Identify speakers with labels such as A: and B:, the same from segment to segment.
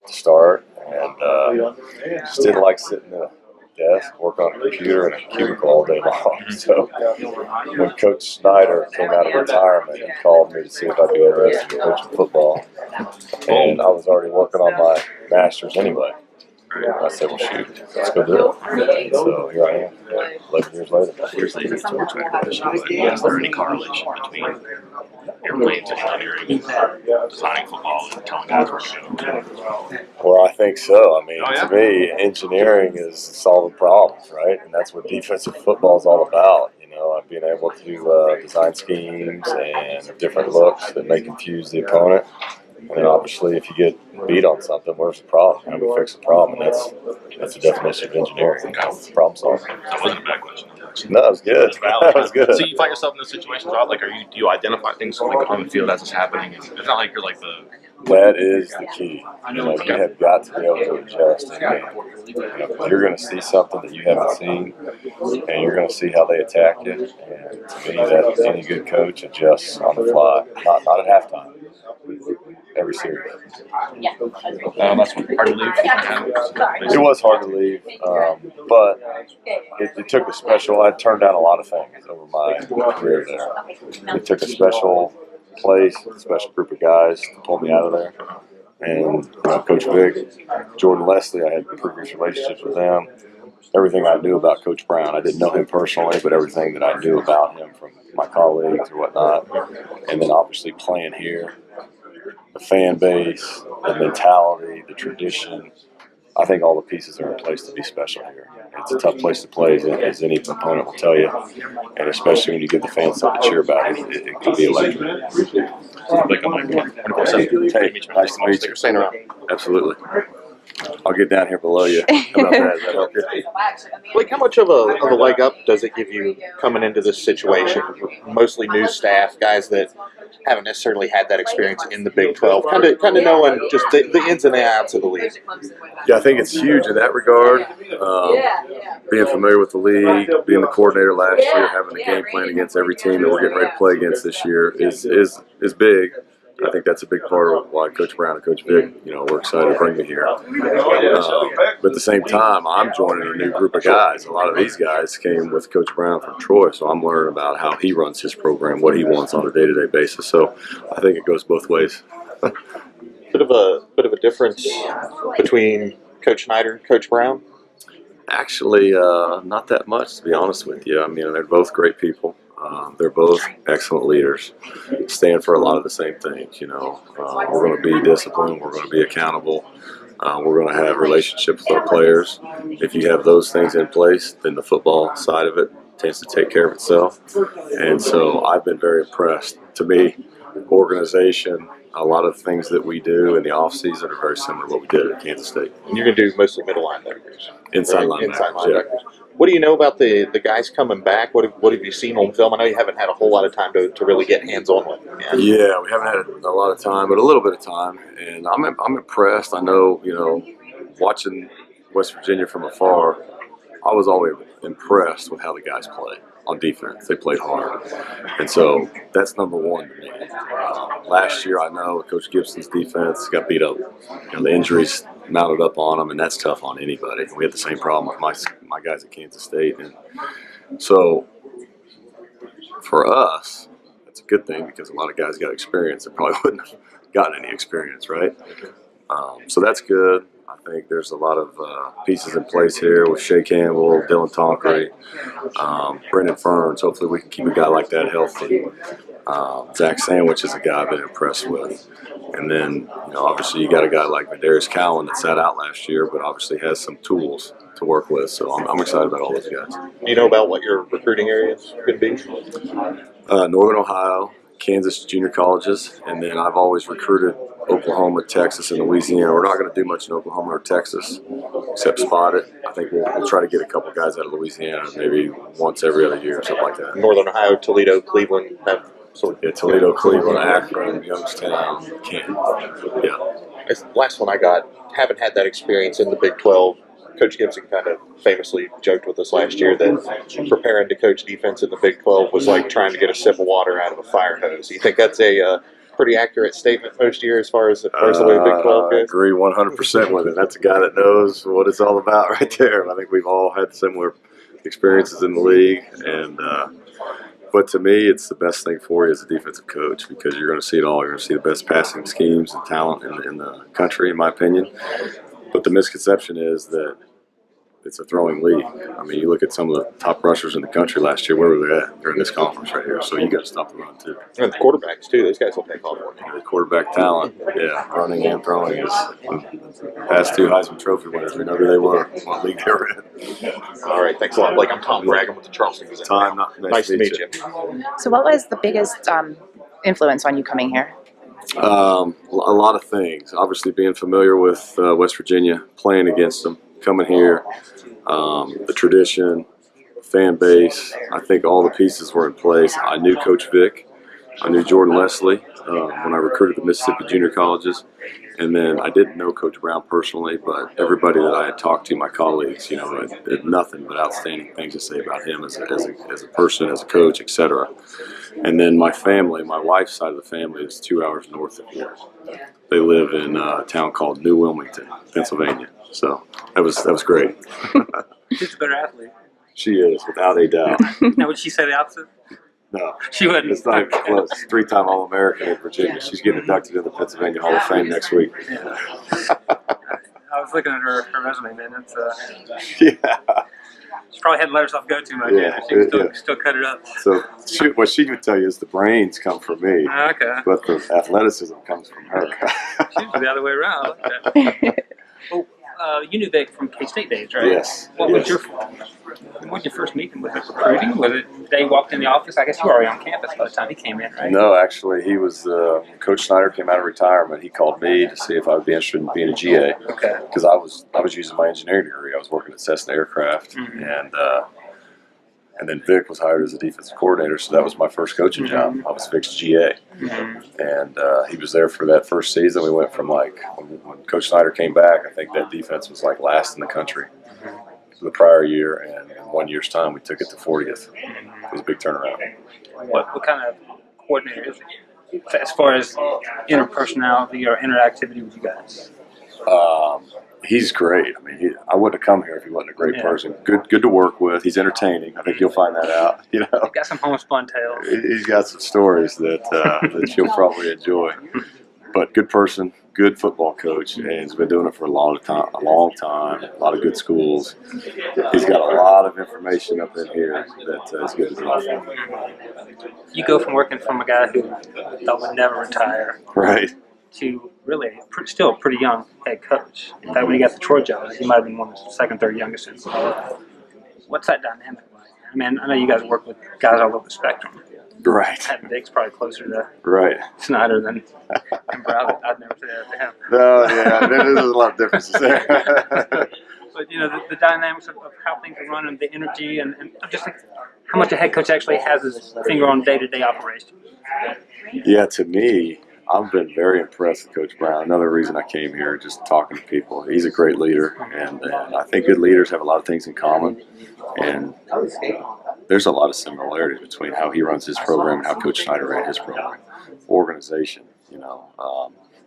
A: to start, and just didn't like sitting at a desk, work on a computer in a cubicle all day long. So when Coach Snyder came out of retirement, he called me to see if I'd be interested in coaching football, and I was already working on my master's anyway. I said, well, shoot, let's go do it. And so here I am, 11 years later.
B: Here's the sports question, but is there any correlation between your way into engineering, designing football, and telling guys where to go?
A: Well, I think so. I mean, to me, engineering is solving problems, right? And that's what defensive football is all about. You know, being able to design schemes and different looks that may confuse the opponent. And then obviously, if you get beat on something, where's the problem? How do we fix the problem? And that's the definition of engineering. Problem solving.
B: That wasn't a bad question.
A: No, it was good. That was good.
B: So you find yourself in those situations, like, do you identify things like on the field as it's happening? It's not like you're like the.
A: That is the key. You know, you have got to be able to adjust. You're going to see something that you haven't seen, and you're going to see how they attack you. And to me, that any good coach adjusts on the fly, not at halftime. Every series.
B: That's hard to leave.
A: It was hard to leave, but it took a special. I turned down a lot of things over my career there. It took a special place, a special group of guys to pull me out of there. And Coach Vic, Jordan Leslie, I had previous relationships with them. Everything I knew about Coach Brown, I didn't know him personally, but everything that I knew about him from my colleagues or whatnot. And then obviously playing here, the fan base, the mentality, the tradition. I think all the pieces are in place to be special here. It's a tough place to play, as any opponent will tell you, and especially when you give the fans something to cheer about, it can be electric. Hey, nice to meet you. Absolutely. I'll get down here below you. How about that? Does that help you?
C: Blake, how much of a leg up does it give you coming into this situation? Mostly new staff, guys that haven't necessarily had that experience in the Big 12, kind of knowing just the ins and outs of the league.
A: Yeah, I think it's huge in that regard. Being familiar with the league, being the coordinator last year, having a game plan against every team that we're getting ready to play against this year is big. I think that's a big part of why Coach Brown and Coach Vic, we're excited to bring me here. But at the same time, I'm joining a new group of guys. A lot of these guys came with Coach Brown from Troy, so I'm learning about how he runs his program, what he wants on a day-to-day basis. So I think it goes both ways.
C: Bit of a difference between Coach Snyder and Coach Brown?
A: Actually, not that much, to be honest with you. I mean, they're both great people. They're both excellent leaders, stand for a lot of the same things. We're going to be disciplined, we're going to be accountable, we're going to have relationships with our players. If you have those things in place, then the football side of it tends to take care of itself. And so I've been very impressed. To me, organization, a lot of things that we do in the offseason are very similar to what we did at Kansas State.
C: And you're going to do mostly middle linebackers.
A: Inside linebackers.
C: Yeah. What do you know about the guys coming back? What have you seen on film? I know you haven't had a whole lot of time to really get hands-on with them yet.
A: Yeah, we haven't had a lot of time, but a little bit of time. And I'm impressed. I know, watching West Virginia from afar, I was always impressed with how the guys play on defense. They played hard. And so that's number one to me. Last year, I know Coach Gibson's defense got beat up. The injuries mounted up on them, and that's tough on anybody. We had the same problem with my guys at Kansas State. And so for us, that's a good thing because a lot of guys got experience that probably wouldn't have gotten any experience, right? So that's good. I think there's a lot of pieces in place here with Shea Campbell, Dylan Tonkery, Brendan Ferns. Hopefully we can keep a guy like that healthy. Zach Sandwich is a guy I've been impressed with. And then, obviously you got a guy like Darius Cowan that sat out last year, but obviously has some tools to work with. So I'm excited about all those guys.
C: Do you know about what your recruiting areas could be?
A: Northern Ohio, Kansas junior colleges, and then I've always recruited Oklahoma, Texas, and Louisiana. We're not going to do much in Oklahoma or Texas except spot it. I think we'll try to get a couple guys out of Louisiana maybe once every other year or something like that.
C: Northern Ohio, Toledo, Cleveland, that sort of.
A: Yeah, Toledo, Cleveland, Akron, Youngstown, Canton. Yeah.
C: Last one I got, haven't had that experience in the Big 12. Coach Gibson kind of famously joked with us last year that preparing to coach defense in the Big 12 was like trying to get a sip of water out of a fire hose. You think that's a pretty accurate statement most years as far as the way the Big 12
A: I
C: goes?
A: agree 100% with it. That's a guy that knows what it's all about right there. I think we've all had similar experiences in the league, and but to me, it's the best thing for you as a defensive coach because you're going to see it all. You're going to see the best passing schemes and talent in the country, in my opinion. But the misconception is that it's a throwing league. I mean, you look at some of the top rushers in the country last year. Where were they at? They're in this conference right here. So you got to stop the run too.
C: And the quarterbacks too; those guys will take off for you.
A: The quarterback talent, yeah, running and throwing is the past 2 Heisman Trophy winners. We know who they were, what league they were in.
C: All right, thanks a lot, Blake. I'm Tom Bragg with the Charleston Gazette.
A: Time,
C: nice to meet you.
D: So what was the biggest influence on you coming here?
A: A lot of things. Obviously, being familiar with West Virginia, playing against them, coming here, the tradition, fan base. I think all the pieces were in place. I knew Coach Vic. I knew Jordan Leslie when I recruited the Mississippi junior colleges. And then I didn't know Coach Brown personally, but everybody that I had talked to, my colleagues, had nothing but outstanding things to say about him as a person, as a coach, etc. And then my family, my wife's side of the family is 2 hours north of here. They live in a town called New Wilmington, Pennsylvania. So that was great.
E: She's a better athlete.
A: She is, without a doubt.
E: Now, would she say the opposite?
A: No,
E: She wouldn't.
A: it's not even close. 3-time All-American in Virginia. She's getting inducted in the Pennsylvania Hall of Fame next week.
E: Yeah. I was looking at her resume, man. It's
A: Yeah.
E: she probably hadn't let herself go too much.
A: Yeah,
E: She can
A: yeah.
E: still cut it up.
A: So what she would tell you is the brains come from me,
E: Okay.
A: but the athleticism comes from her.
E: She's the other way around. I like that. Well, you knew Vic from K-State days, right?
A: Yes.
E: What was your first meeting? Was it recruiting? Was it they walked in the office? I guess you were already on campus by the time he came in, right?
A: No, actually, he was when Coach Snyder came out of retirement. He called me to see if I would be interested in being a GA.
E: Okay.
A: Because I was using my engineering degree. I was working at Cessna Aircraft, and then Vic was hired as a defensive coordinator. So that was my first coaching job. I was Vic's GA, and he was there for that first season. We went from when Coach Snyder came back, I think that defense was last in the country the prior year, and in 1 year's time we took it to 40th. It was a big turnaround.
E: What kind of coordinator is he? As far as interpersonality or interactivity with you guys?
A: He's great. I mean, I wouldn't have come here if he wasn't a great person. Good to work with. He's entertaining. I think you'll find that out.
E: Got some homespun tales.
A: He's got some stories that you'll probably enjoy. But good person, good football coach, and he's been doing it for a long time. A lot of good schools. He's got a lot of information up in here that is good to draw from.
E: You go from working from a guy who thought would never retire,
A: Right.
E: to really still a pretty young head coach. In fact, when he got the Troy job, he might have been one of the second, third youngest in the league. What's that dynamic like? I mean, I know you guys work with guys all over the spectrum.
A: Right.
E: That Vic's probably closer to
A: Right.
E: Snyder than Brown. I'd never say that to him.
A: No, yeah, there's a lot of differences there.
E: But the dynamics of how things are run and the energy and just like how much a head coach actually has his finger on day-to-day operations.
A: Yeah, to me, I've been very impressed with Coach Brown. Another reason I came here, just talking to people. He's a great leader, and I think good leaders have a lot of things in common. And there's a lot of similarities between how he runs his program and how Coach Snyder ran his program. Organization,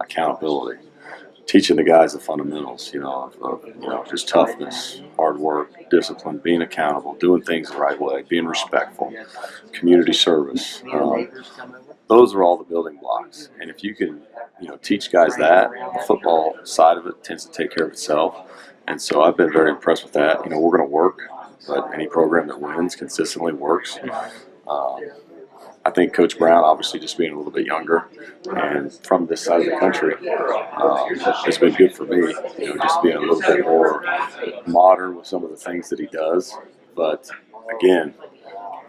A: accountability, teaching the guys the fundamentals, of just toughness, hard work, discipline, being accountable, doing things the right way, being respectful, community service. Those are all the building blocks. And if you can, teach guys that, the football side of it tends to take care of itself. And so I've been very impressed with that. We're going to work, but any program that wins consistently works. I think Coach Brown, obviously just being a little bit younger and from this side of the country, it's been good for me, just being a little bit more modern with some of the things that he does. But again,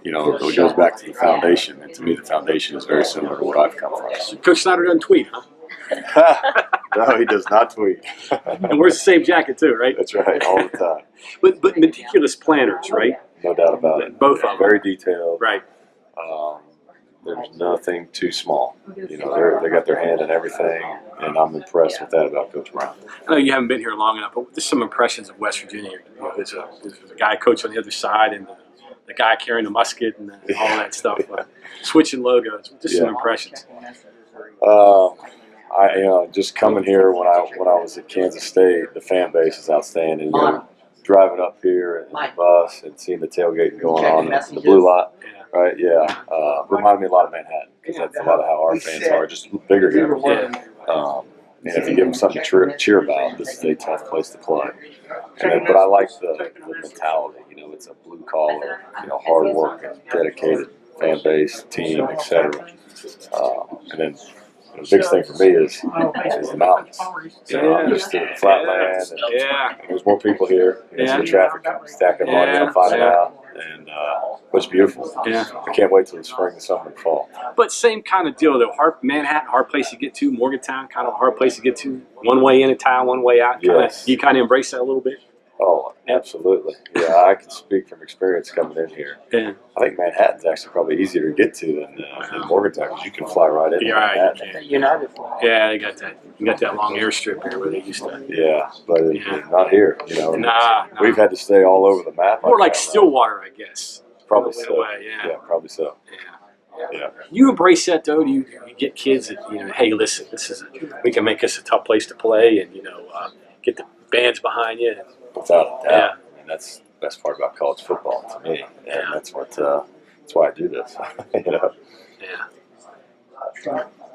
A: it goes back to the foundation, and to me the foundation is very similar to what I've come from.
F: Coach Snyder doesn't tweet, huh?
A: No, he does not tweet.
F: And wears the same jacket too, right?
A: That's right, all the time.
F: But meticulous planners, right?
A: No doubt about it.
F: Both of them.
A: Very detailed.
F: Right.
A: There's nothing too small. They got their hand in everything, and I'm impressed with that about Coach Brown.
F: I know you haven't been here long enough, but just some impressions of West Virginia. There's a guy coach on the other side, and the guy carrying the musket and all that stuff. Switching logos. Just some impressions.
A: Just coming here when I was at Kansas State, the fan base is outstanding. Driving up here in the bus and seeing the tailgating going on in the blue lot, right? Yeah, reminded me a lot of Manhattan because that's a lot of how our fans are, just bigger here. And if you give them something to cheer about, this is a tough place to play. But I like the mentality. It's a blue collar, hard working, dedicated fan base, team, etc. And then the biggest thing for me is the mountains. I'm used to the flatland, and there's more people here. So the traffic comes stacking money, I'm finding out, and it's beautiful. I can't wait till the spring, the summer, and fall.
F: But same kind of deal though. Manhattan, hard place to get to. Morgantown, kind of a hard place to get to. One way into town, one way out.
A: Yes.
F: You kind of embrace that a little bit.
A: Oh, absolutely. Yeah, I can speak from experience coming in here.
F: Yeah.
A: I think Manhattan's actually probably easier to get to than Morgantown because you can fly right into Manhattan.
E: United. Yeah,
F: they got that. You got that long airstrip here where they used to.
A: Yeah, but not here.
F: Nah.
A: We've had to stay all over the map.
F: More like Stillwater, I guess.
A: Probably so.
F: Way,
A: yeah, probably so.
F: Yeah. You embrace that though. Do you get kids that hey, listen, we can make this a tough place to play, and get the bands behind you.
A: Without a doubt. And that's the best part about college football to me, and that's why I do this.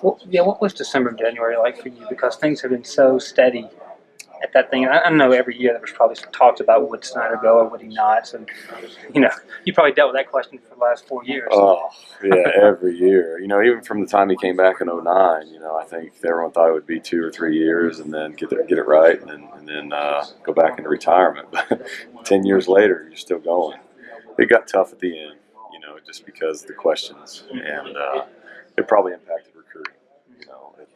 E: What was December, January like for you? Because things have been so steady at that thing. I know every year there was probably some talks about would Snyder go or would he not. So, you probably dealt with that question for the last 4 years.
A: Oh, yeah, every year. Even from the time he came back in 2009, I think everyone thought it would be 2 or 3 years and then get it right and then go back into retirement. But 10 years later, you're still going. It got tough at the end, just because of the questions, and it probably impacted recruiting.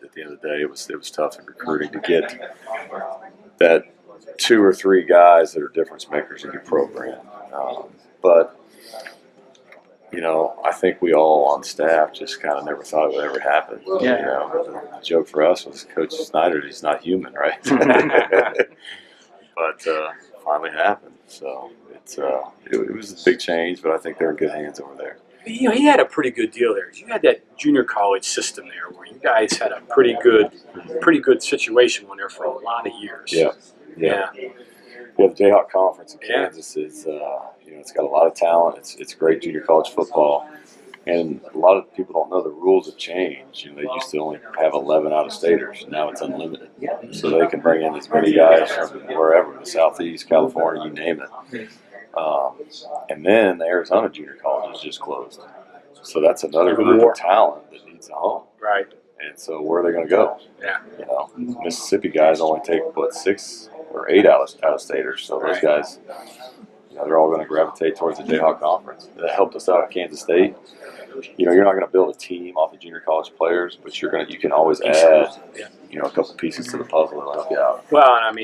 A: At the end of the day, it was tough in recruiting to get that 2 or 3 guys that are difference makers in your program. But I think we all on staff just kind of never thought it would ever happen.
E: Yeah.
A: The joke for us was Coach Snyder, he's not human, right? But finally happened. So it was a big change, but I think they're in good hands over there.
F: He had a pretty good deal there. You had that junior college system there where you guys had a pretty good situation on there for a lot of years.
A: Yeah. The Jayhawk Conference in Kansas is, it's got a lot of talent. It's great junior college football, and a lot of people don't know the rules have changed. They used to only have 11 out-of-staters. Now it's unlimited, so they can bring in as many guys from wherever, the Southeast, California, you name it. And then the Arizona Junior College is just closed, so that's another group of talent that needs a home.
F: Right.
A: And so where are they going to go?
F: Yeah.
A: Mississippi guys only take 6 or 8 out-of-staters, so those guys, they're all going to gravitate towards the Jayhawk Conference. That helped us out at Kansas State. You're not going to build a team off of junior college players, but you can always add, a couple pieces to the puzzle that'll help you out.
F: Well, and I mean.